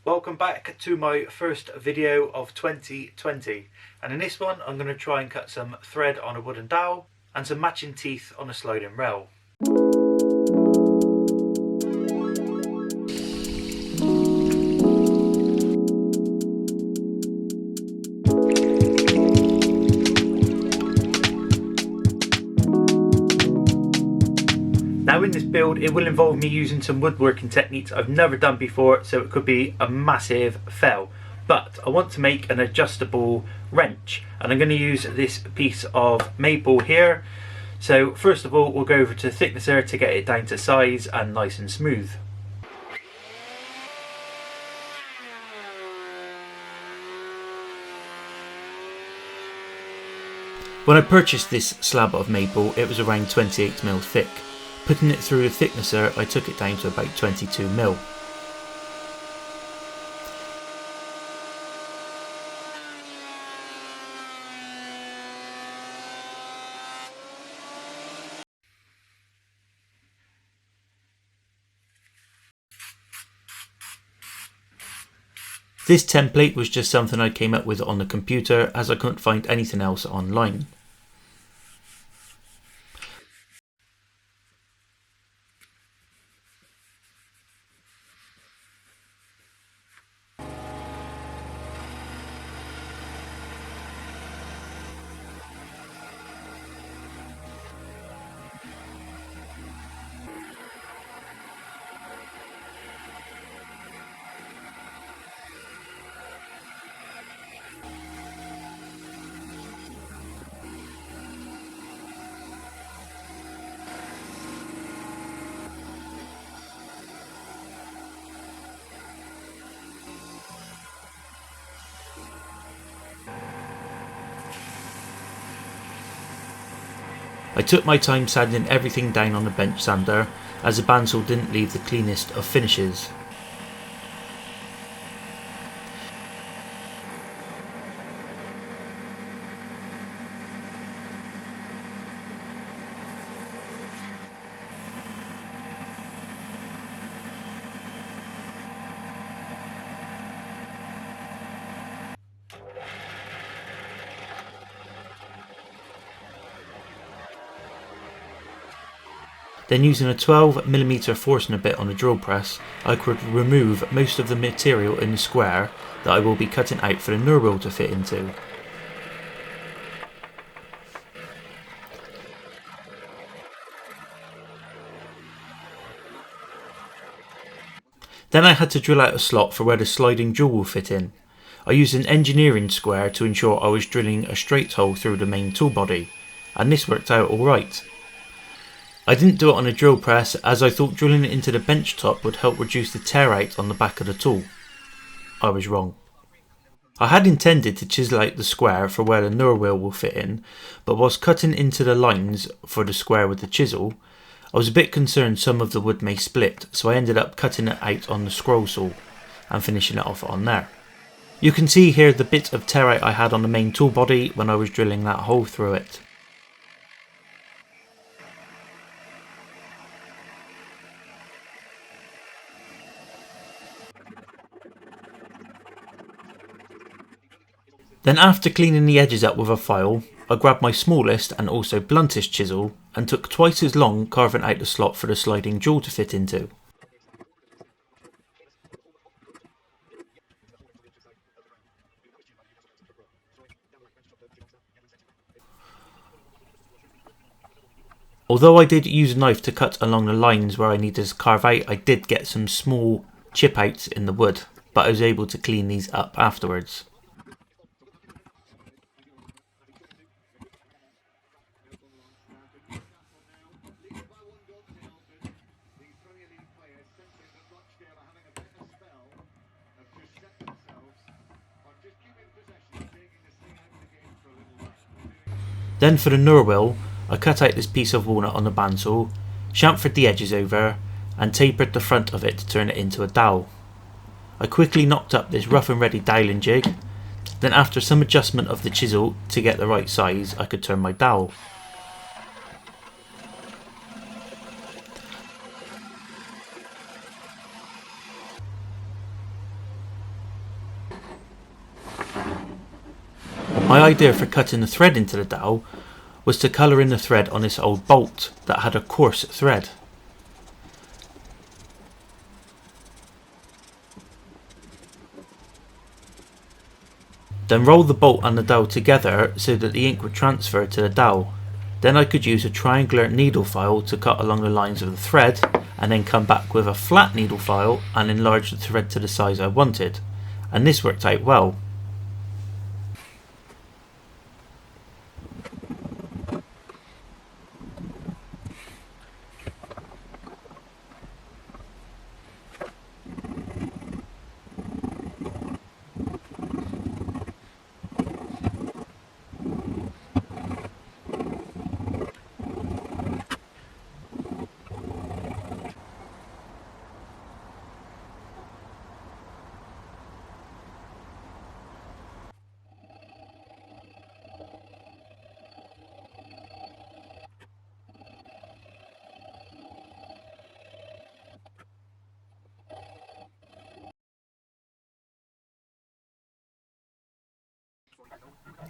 Welcome back to my first video of 2020, and in this one I'm going to try and cut some thread on a wooden dowel and some matching teeth on a sliding rail. Now in this build it will involve me using some woodworking techniques I've never done before, so it could be a massive fail. But I want to make an adjustable wrench and I'm going to use this piece of maple here. So first of all we'll go over to thicknesser to get it down to size and nice and smooth. When I purchased this slab of maple it was around 28mm thick. Putting it through a thicknesser, I took it down to about 22mm. This template was just something I came up with on the computer as I couldn't find anything else online. I took my time sanding everything down on the bench sander, as the bandsaw didn't leave the cleanest of finishes. Then using a 12mm Forstner bit on a drill press, I could remove most of the material in the square that I will be cutting out for the nurl to fit into. Then I had to drill out a slot for where the sliding jaw will fit in. I used an engineering square to ensure I was drilling a straight hole through the main tool body, and this worked out alright. I didn't do it on a drill press as I thought drilling it into the bench top would help reduce the tear out on the back of the tool. I was wrong. I had intended to chisel out the square for where the nurl will fit in, but whilst cutting into the lines for the square with the chisel, I was a bit concerned some of the wood may split, so I ended up cutting it out on the scroll saw and finishing it off on there. You can see here the bit of tear out I had on the main tool body when I was drilling that hole through it. Then after cleaning the edges up with a file, I grabbed my smallest and also bluntest chisel and took twice as long carving out the slot for the sliding jaw to fit into. Although I did use a knife to cut along the lines where I needed to carve out, I did get some small chip outs in the wood, but I was able to clean these up afterwards. Then for the nurl, I cut out this piece of walnut on the bandsaw, chamfered the edges over, and tapered the front of it to turn it into a dowel. I quickly knocked up this rough and ready doweling jig, then after some adjustment of the chisel to get the right size, I could turn my dowel. My idea for cutting the thread into the dowel was to colour in the thread on this old bolt that had a coarse thread. Then roll the bolt and the dowel together so that the ink would transfer to the dowel. Then I could use a triangular needle file to cut along the lines of the thread, and then come back with a flat needle file and enlarge the thread to the size I wanted, and this worked out well.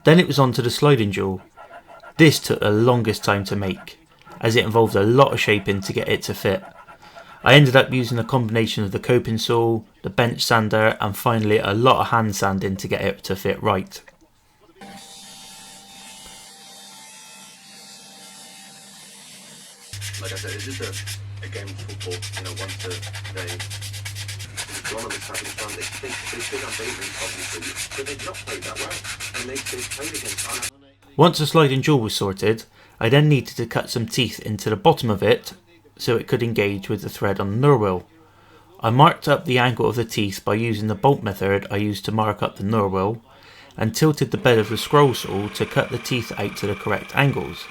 Then it was on to the sliding jewel. This took the longest time to make, as it involved a lot of shaping to get it to fit. I ended up using a combination of the coping saw, the bench sander, and finally a lot of hand sanding to get it to fit right. Like I said, it's just a game of football, once they've gone on this type of fun, they think I'm favourite obviously, but they've not played that well, and they've played against us. Once the sliding jewel was sorted, I then needed to cut some teeth into the bottom of it so it could engage with the thread on the nurl. I marked up the angle of the teeth by using the bolt method I used to mark up the nurl, and tilted the bed of the scroll saw to cut the teeth out to the correct angles.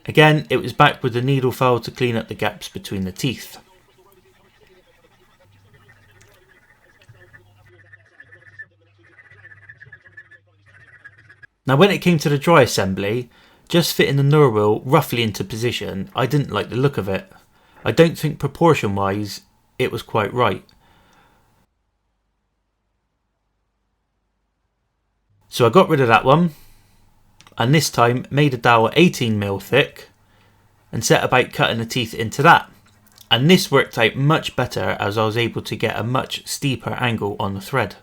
Again, it was back with the needle file to clean up the gaps between the teeth. Now when it came to the dry assembly, just fitting the nurl roughly into position, I didn't like the look of it. I don't think proportion wise it was quite right. So I got rid of that one, and this time made a dowel 18mm thick and set about cutting the teeth into that, and this worked out much better as I was able to get a much steeper angle on the thread.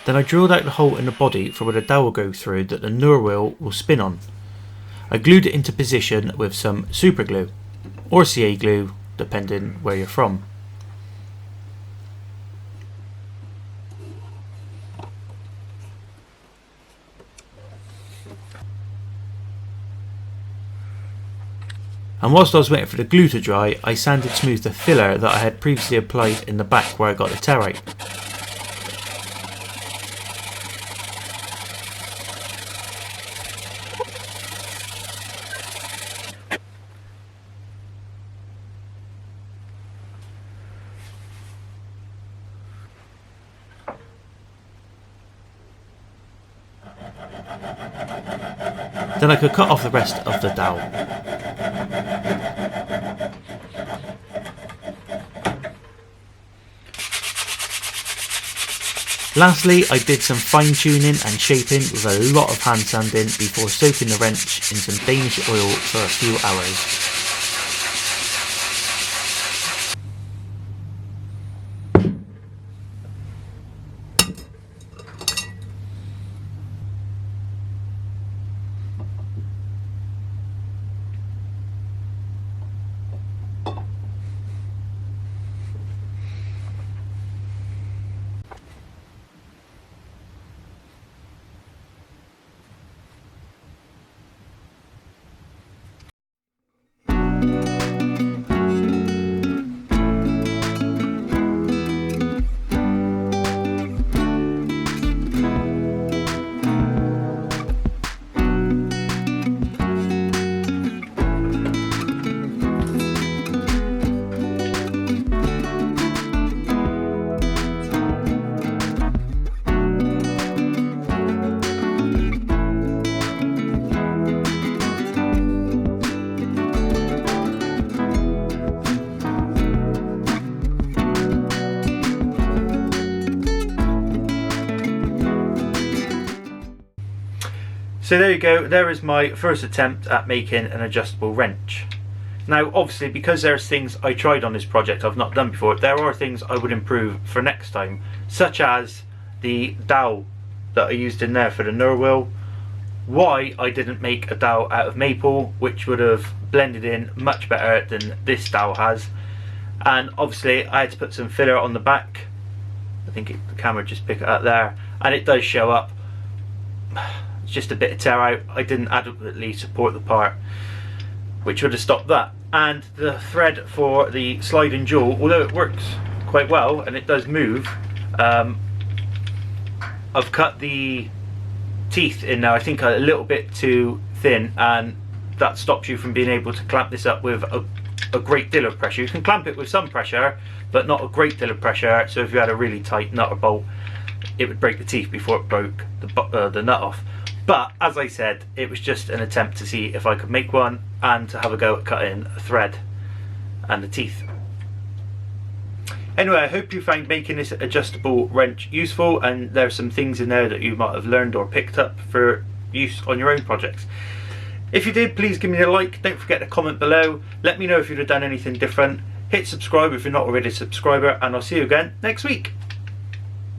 Then I drilled out the hole in the body for where the dowel will go through that the nurl will spin on. I glued it into position with some super glue or CA glue depending where you're from. And whilst I was waiting for the glue to dry, I sanded smooth the filler that I had previously applied in the back where I got the tear out. Then I could cut off the rest of the dowel. Lastly, I did some fine tuning and shaping with a lot of hand sanding before soaking the wrench in some Danish oil for a few hours. So there you go, there is my first attempt at making an adjustable wrench. Now obviously, because there's things I tried on this project I've not done before, there are things I would improve for next time, such as the dowel that I used in there for the nurl. Why I didn't make a dowel out of maple, which would have blended in much better than this dowel has. And obviously I had to put some filler on the back. I think the camera just picked it up there, and it does show up. It's just a bit of tear out. I didn't adequately support the part, which would have stopped that. And the thread for the sliding jaw, although it works quite well and it does move, I've cut the teeth in now, I think a little bit too thin, and that stops you from being able to clamp this up with a great deal of pressure. You can clamp it with some pressure, but not a great deal of pressure, so if you had a really tight nut or bolt, it would break the teeth before it broke the nut off. But as I said, it was just an attempt to see if I could make one and to have a go at cutting a thread and the teeth. Anyway, I hope you found making this adjustable wrench useful, and there's some things in there that you might have learned or picked up for use on your own projects. If you did, please give me a like, don't forget to comment below, let me know if you'd have done anything different, hit subscribe if you're not already a subscriber, and I'll see you again next week.